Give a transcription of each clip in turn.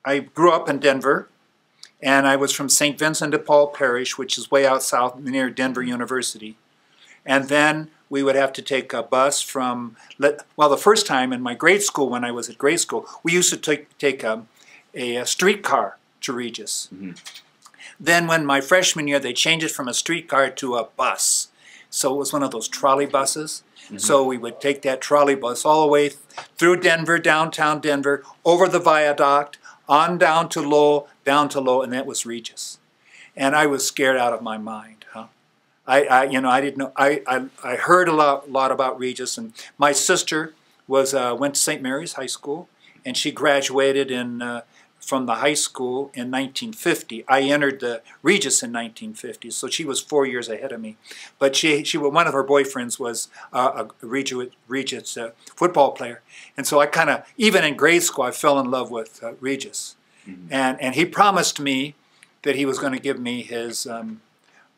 I grew up in Denver, and I was from St. Vincent de Paul Parish, which is way out south near Denver University. And then we would have to take a bus from, well, the first time in my grade school, when I was at grade school, we used to take a streetcar to Regis. Mm-hmm. Then when my freshman year, they changed it from a streetcar to a bus. So it was one of those trolley buses. Mm-hmm. So we would take that trolley bus all the way through Denver, downtown Denver, over the viaduct, on down to Lowell, and that was Regis. And I was scared out of my mind. I didn't know. I heard a lot about Regis, and my sister went to St. Mary's High School, and she graduated from the high school in 1950. I entered the Regis in 1950, so she was 4 years ahead of me. But one of her boyfriends was a Regis football player, and so I kind of, even in grade school, I fell in love with Regis, mm-hmm. and he promised me that he was going to give me his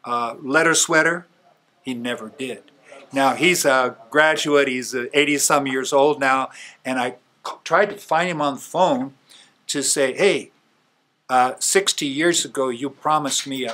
letter sweater. He never did. Now he's a graduate. He's 80-some years old now, and I tried to find him on the phone to say, hey, 60 years ago you promised me,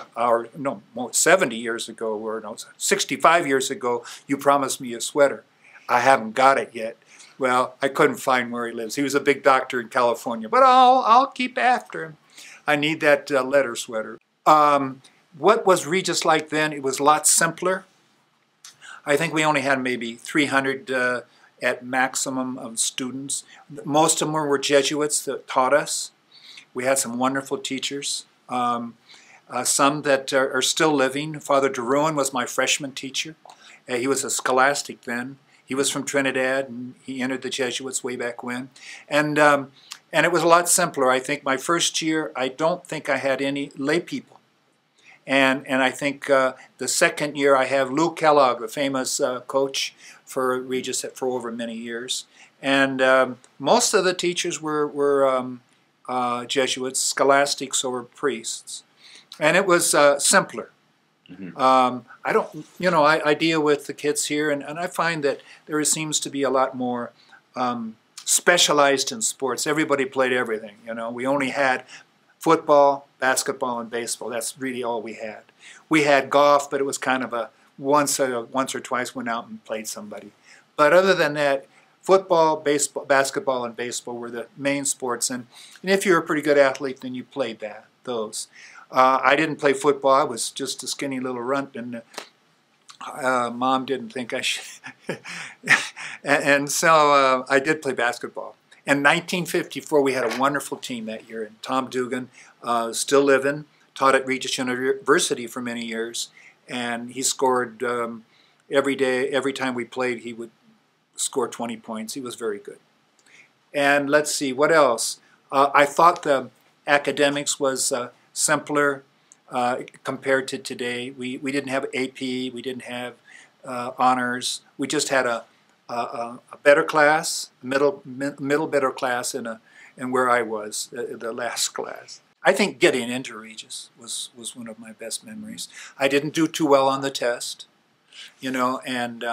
70 years ago, or no, 65 years ago you promised me a sweater. I haven't got it yet. Well, I couldn't find where he lives. He was a big doctor in California, but I'll keep after him. I need that letter sweater. What was Regis like then? It was a lot simpler. I think we only had maybe 300 at maximum of students. Most of them were Jesuits that taught us. We had some wonderful teachers. Some that are still living. Father DeRuin was my freshman teacher. He was a scholastic then. He was from Trinidad, and he entered the Jesuits way back when. And it was a lot simpler. I think my first year, I don't think I had any lay people. And I think the second year I have Lou Kellogg, the famous coach for Regis for over many years. And most of the teachers were Jesuits, scholastics, or priests. And it was simpler. Mm-hmm. I deal with the kids here, and I find that there seems to be a lot more specialized in sports. Everybody played everything, We only had football, basketball, and baseball. That's really all we had. We had golf, but it was kind of once or twice went out and played somebody. But other than that, football, basketball, and baseball were the main sports. And if you were a pretty good athlete, then you played those. I didn't play football. I was just a skinny little runt, and Mom didn't think I should. and so I did play basketball. In 1954, we had a wonderful team that year, and Tom Dugan, still living, taught at Regis University for many years, and he scored every day. Every time we played, he would score 20 points. He was very good. And let's see, what else? I thought the academics was simpler compared to today. We didn't have AP, we didn't have honors. We just had a better class, middle better class, and where I was, the last class. I think getting into Regis was one of my best memories. I didn't do too well on the test, and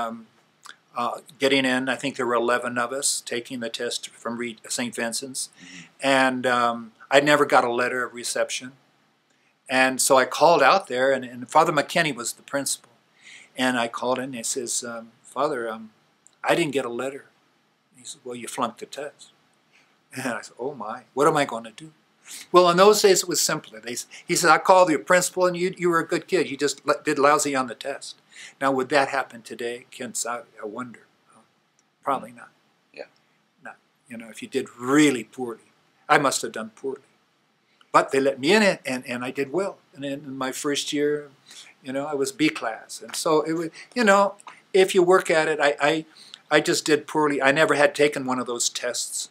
getting in, I think there were 11 of us taking the test from St. Vincent's, and I never got a letter of reception. And so I called out there, and Father McKinney was the principal, and I called in, and he says, Father, I didn't get a letter. He said, well, you flunked the test. And I said, oh my, what am I going to do? Well, in those days it was simpler. He said, I called your principal, and you were a good kid. You just did lousy on the test. Now, would that happen today? I wonder. Probably not. Yeah. Not. If you did really poorly. I must have done poorly. But they let me in it, and I did well. And in my first year, I was B class. And so it was, if you work at it, I just did poorly. I never had taken one of those tests,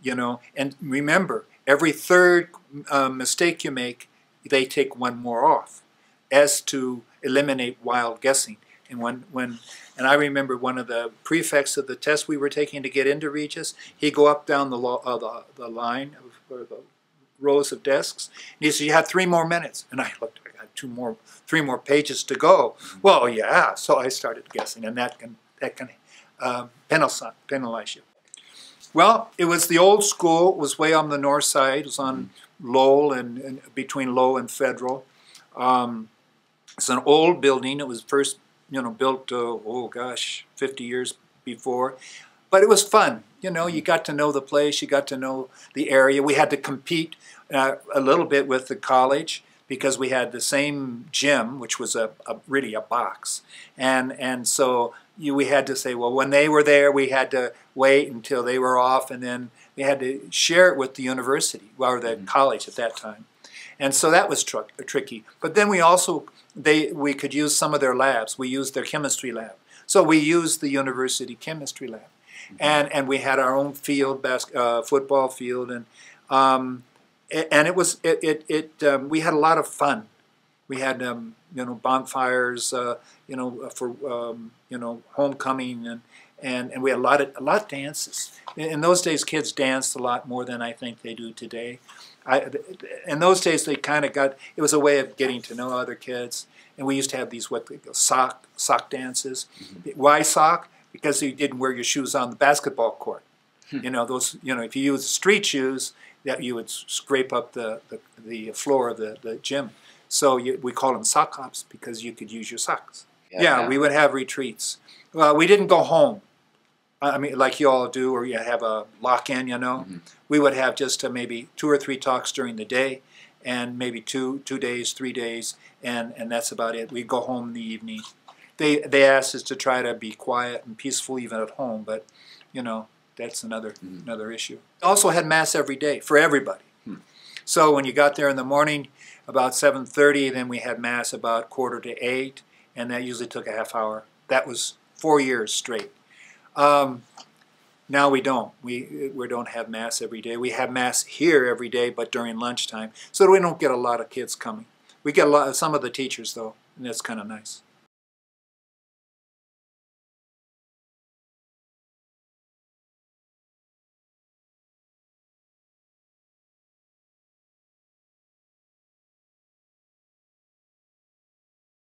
And remember, every third mistake you make, they take one more off, as to eliminate wild guessing. And and I remember one of the prefects of the test we were taking to get into Regis, he'd go up down the line or the rows of desks, and he said, "You have 3 more minutes." And I looked, I got 3 more pages to go. Well, yeah. So I started guessing, and that can penalize you. Well, it was the old school. It was way on the north side. It was on Lowell and between Lowell and Federal. It's an old building. It was first, built, 50 years before. But it was fun. You got to know the place. You got to know the area. We had to compete a little bit with the college because we had the same gym, which was really a box. And so we had to say, well, when they were there, we had to wait until they were off, and then we had to share it with the university, or the college at that time. And so that was tricky. But then we could use some of their labs. We used their chemistry lab. So we used the university chemistry lab. And we had our own field, football field, and it was we had a lot of fun. We had bonfires, for homecoming, and we had a lot of dances. In those days, kids danced a lot more than I think they do today. In those days, they kind of it was a way of getting to know other kids, and we used to have these sock dances. Why sock? Because you didn't wear your shoes on the basketball court. If you use street shoes, that you would scrape up the floor of the gym. So we call them sock hops because you could use your socks. Yeah, we would have retreats. We didn't go home. I mean, like you all do, or you have a lock-in, We would have just maybe 2 or 3 talks during the day, and maybe 2 days, 3 days, and that's about it. We'd go home in the evening. They asked us to try to be quiet and peaceful even at home, but, that's another issue. Also had Mass every day for everybody. So when you got there in the morning, about 7:30, then we had Mass about 7:45, and that usually took a half hour. That was 4 years straight. Now we don't. We don't have Mass every day. We have Mass here every day, but during lunchtime, so we don't get a lot of kids coming. We get some of the teachers though, and that's kind of nice.